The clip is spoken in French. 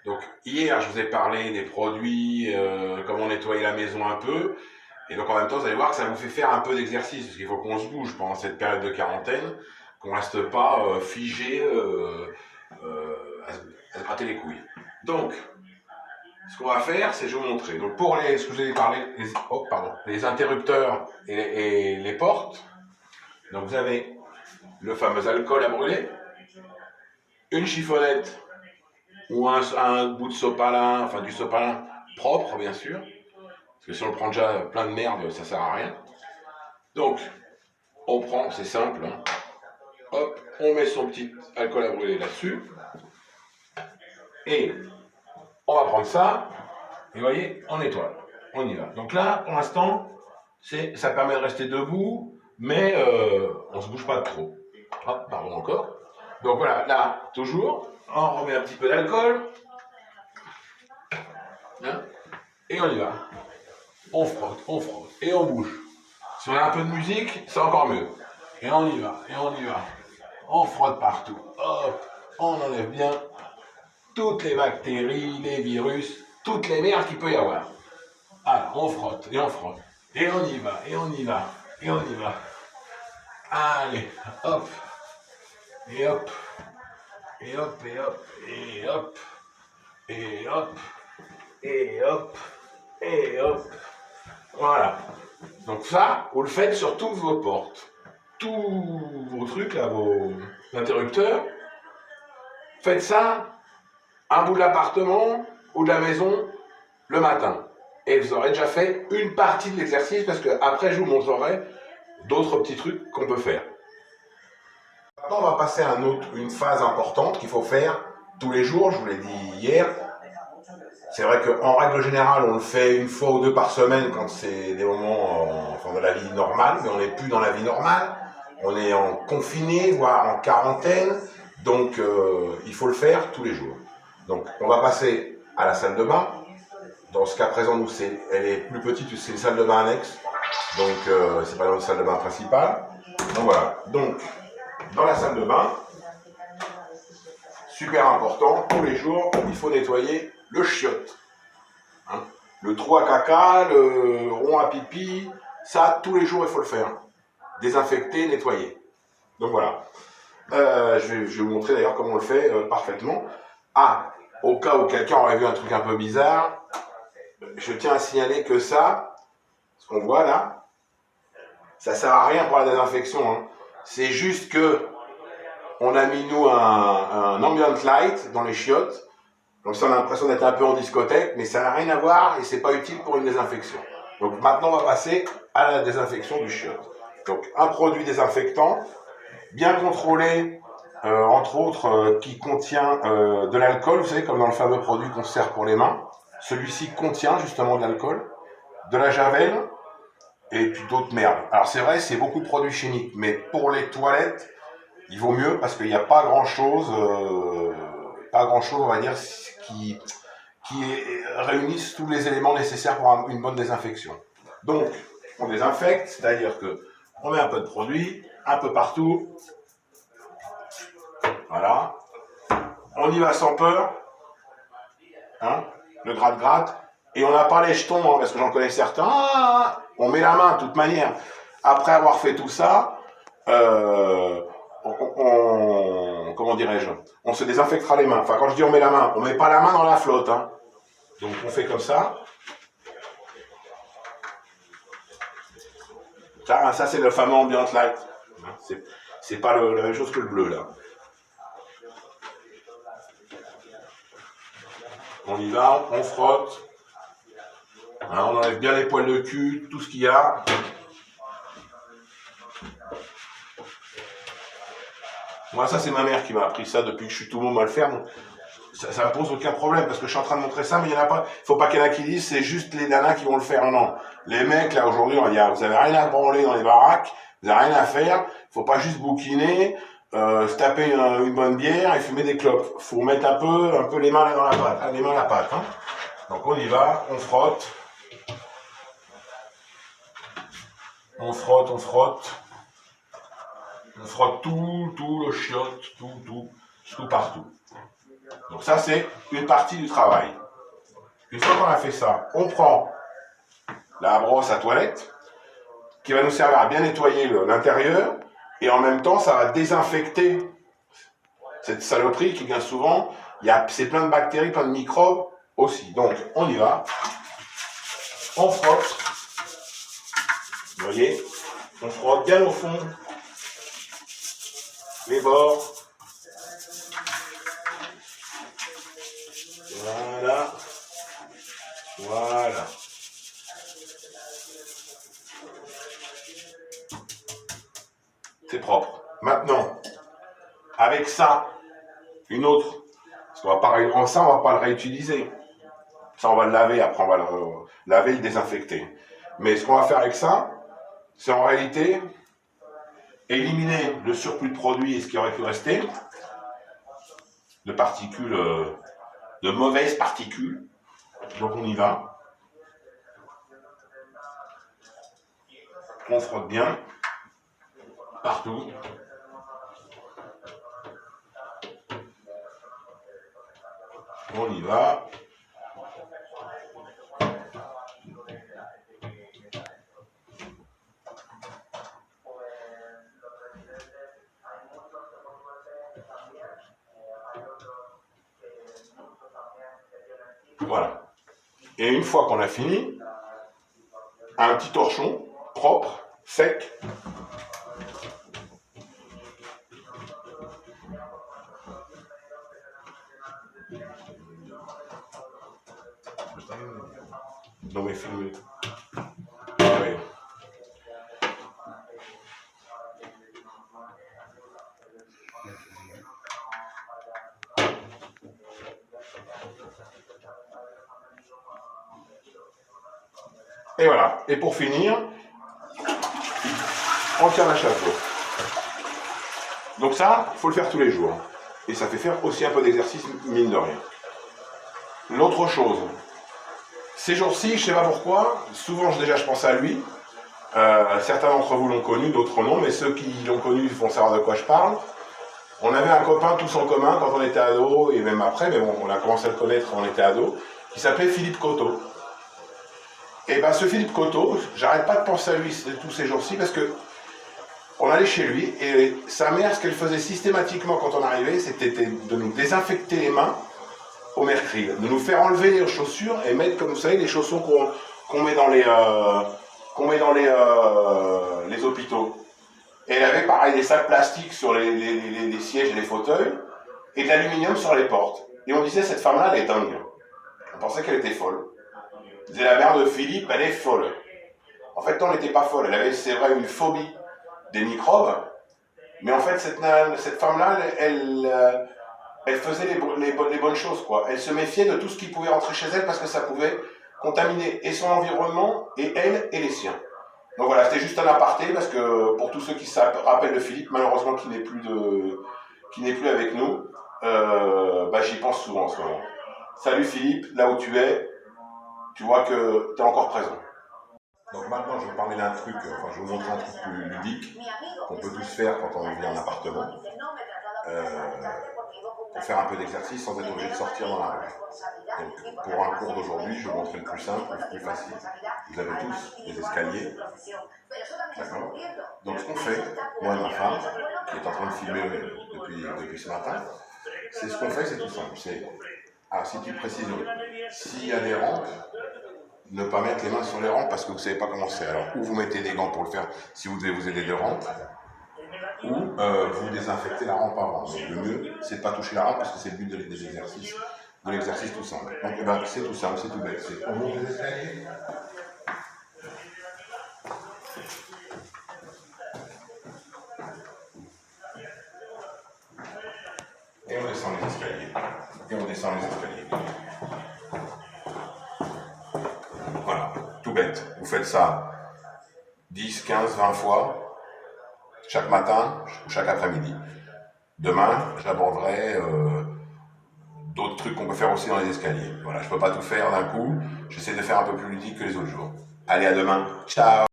Donc hier, je vous ai parlé des produits, comment nettoyer la maison un peu. Et donc en même temps, vous allez voir que ça vous fait faire un peu d'exercice, parce qu'il faut qu'on se bouge pendant cette période de quarantaine, qu'on ne reste pas figé à se gratter les couilles. Donc, ce qu'on va faire, c'est je vais vous montrer. Donc pour ce que je vous ai parlé, les interrupteurs et les portes, donc vous avez le fameux alcool à brûler, une chiffonnette ou un bout de sopalin, enfin du sopalin propre bien sûr, parce que si on le prend déjà plein de merde, ça sert à rien. Donc, on prend, c'est simple, hein. Hop, on met son petit alcool à brûler là-dessus, et on va prendre ça, et vous voyez, on nettoie, on y va. Donc là, pour l'instant, ça permet de rester debout, mais on ne se bouge pas trop. Hop, pardon encore. Donc voilà, là, toujours, on remet un petit peu d'alcool, hein, et on y va. On frotte, et on bouge. Si on a un peu de musique, c'est encore mieux. Et on y va, et on y va. On frotte partout. Hop, on enlève bien toutes les bactéries, les virus, toutes les merdes qu'il peut y avoir. Alors, on frotte, et on frotte. Et on y va, et on y va, et on y va. Allez, hop, et hop, et hop, et hop, et hop, et hop, et hop, et hop. Voilà. Donc ça, vous le faites sur toutes vos portes. Tous vos trucs, là, vos interrupteurs. Faites ça, un bout de l'appartement ou de la maison, le matin. Et vous aurez déjà fait une partie de l'exercice, parce que après je vous montrerai d'autres petits trucs qu'on peut faire. Maintenant, on va passer à une phase importante qu'il faut faire tous les jours, je vous l'ai dit hier. C'est vrai qu'en règle générale, on le fait une fois ou deux par semaine quand c'est des moments de la vie normale, mais on n'est plus dans la vie normale. On est en confiné, voire en quarantaine, donc il faut le faire tous les jours. Donc on va passer à la salle de bain. Dans ce cas présent, nous, elle est plus petite, c'est une salle de bain annexe, donc c'est pas notre salle de bain principale. Donc voilà, donc dans la salle de bain, super important, tous les jours, il faut nettoyer le chiotte. Hein, le trou à caca, le rond à pipi, ça, tous les jours, il faut le faire. Désinfecter, nettoyer. Donc voilà. Je vais vous montrer d'ailleurs comment on le fait parfaitement. Ah, au cas où quelqu'un aurait vu un truc un peu bizarre, je tiens à signaler que ça, ce qu'on voit là, ça sert à rien pour la désinfection. Hein. C'est juste que on a mis nous un ambient light dans les chiottes. Comme ça, on a l'impression d'être un peu en discothèque, mais ça n'a rien à voir et c'est pas utile pour une désinfection. Donc maintenant, on va passer à la désinfection du chiotte. Donc un produit désinfectant, bien contrôlé, entre autres, qui contient de l'alcool, vous savez, comme dans le fameux produit qu'on se sert pour les mains. Celui-ci contient justement de l'alcool, de la javel et puis d'autres merdes. Alors c'est vrai, c'est beaucoup de produits chimiques, mais pour les toilettes, il vaut mieux parce qu'il n'y a pas grand-chose, on va dire, qui réunissent tous les éléments nécessaires pour une bonne désinfection. Donc, on désinfecte, c'est-à-dire que on met un peu de produit, un peu partout. Voilà. On y va sans peur. Hein, le gratte-gratte. Et on n'a pas les jetons, hein, parce que j'en connais certains. Ah, on met la main de toute manière. Après avoir fait tout ça, comment dirais-je, on se désinfectera les mains. Enfin, quand je dis on met la main, on met pas la main dans la flotte. Hein. Donc on fait comme ça. Ça c'est le fameux ambient light. C'est pas la même chose que le bleu là. On y va, on frotte. Hein, on enlève bien les poils de cul, tout ce qu'il y a. Moi, ça, c'est ma mère qui m'a appris ça depuis que je suis tout môme à le faire. Donc ça me pose aucun problème parce que je suis en train de montrer ça, mais il n'y en a pas. Il ne faut pas qu'il y en a qui disent c'est juste les nanas qui vont le faire. Non. Les mecs, là, aujourd'hui, vous n'avez rien à branler dans les baraques, vous n'avez rien à faire. Il ne faut pas juste bouquiner, se taper une bonne bière et fumer des clopes. Il faut mettre un peu les mains dans la pâte. Les mains à la pâte. Hein. Donc, on y va, on frotte. On frotte. On frotte tout le chiotte, tout partout. Donc ça, c'est une partie du travail. Une fois qu'on a fait ça, on prend la brosse à toilette, qui va nous servir à bien nettoyer l'intérieur, et en même temps, ça va désinfecter cette saloperie qui vient souvent. C'est plein de bactéries, plein de microbes aussi. Donc, on y va. On frotte. Vous voyez, on frotte bien au fond, les bords. Voilà. Voilà. C'est propre. Maintenant, avec ça, une autre, parce qu'on va pas, ça, on va pas le réutiliser. Ça, on va le laver, après on va le laver et le désinfecter. Mais ce qu'on va faire avec ça, c'est en réalité éliminer le surplus de produits et ce qui aurait pu rester, de particules, de mauvaises particules. Donc on y va. On frotte bien, partout. On y va. Voilà. Et une fois qu'on a fini, un petit torchon propre, sec. Non mais filmé. Oui. Et voilà. Et pour finir, on tire la chasse d'eau. Donc ça, il faut le faire tous les jours. Et ça fait faire aussi un peu d'exercice, mine de rien. L'autre chose, ces jours-ci, je ne sais pas pourquoi, souvent déjà je pense à lui. Certains d'entre vous l'ont connu, d'autres non, mais ceux qui l'ont connu vont savoir de quoi je parle. On avait un copain tous en commun quand on était ado, et même après, mais bon, on a commencé à le connaître quand on était ado, qui s'appelait Philippe Coteau. Et bien ce Philippe Coteau, j'arrête pas de penser à lui tous ces jours-ci, parce que on allait chez lui, et sa mère, ce qu'elle faisait systématiquement quand on arrivait, c'était de nous désinfecter les mains au mercredi, de nous faire enlever les chaussures et mettre, comme vous savez, les chaussons qu'on met dans les hôpitaux. Et elle avait pareil des sacs plastiques sur les sièges et les fauteuils, et de l'aluminium sur les portes. Et on disait, cette femme-là, elle est dingue. On pensait qu'elle était folle. On disait, la mère de Philippe, elle est folle. En fait, non, elle n'était pas folle. Elle avait, c'est vrai, une phobie des microbes. Mais en fait, cette femme-là, elle faisait les bonnes choses, quoi. Elle se méfiait de tout ce qui pouvait rentrer chez elle parce que ça pouvait contaminer et son environnement, et elle, et les siens. Donc voilà, c'était juste un aparté, parce que pour tous ceux qui se rappellent de Philippe, malheureusement qui n'est plus avec nous, j'y pense souvent en ce moment. Salut Philippe, là où tu es, tu vois que tu es encore présent. Donc maintenant, je vais parler d'un truc, je vais vous montrer un truc plus ludique, qu'on peut tous faire quand on vit en appartement, pour faire un peu d'exercice sans être obligé de sortir dans la rue. Donc pour un cours d'aujourd'hui, je vais vous montrer le plus simple, le plus facile. Vous avez tous des escaliers, d'accord? Donc ce qu'on fait, moi et ma femme, qui est en train de filmer depuis ce matin, c'est ce qu'on fait, c'est tout simple. Si tu précises, s'il y a des rampes, ne pas mettre les mains sur les rampes parce que vous ne savez pas comment c'est. Alors, ou vous mettez des gants pour le faire si vous devez vous aider de rampes, ou vous désinfectez la rampe avant. Donc, le mieux, c'est de ne pas toucher la rampe parce que c'est le but de l'exercice tout simple. Donc, c'est tout simple, c'est tout bête. On monte les escaliers. Et on descend les escaliers. Voilà, tout bête. Vous faites ça 10, 15, 20 fois, chaque matin ou chaque après-midi. Demain, j'aborderai d'autres trucs qu'on peut faire aussi dans les escaliers. Voilà, je ne peux pas tout faire d'un coup. J'essaie de faire un peu plus ludique que les autres jours. Allez, à demain. Ciao!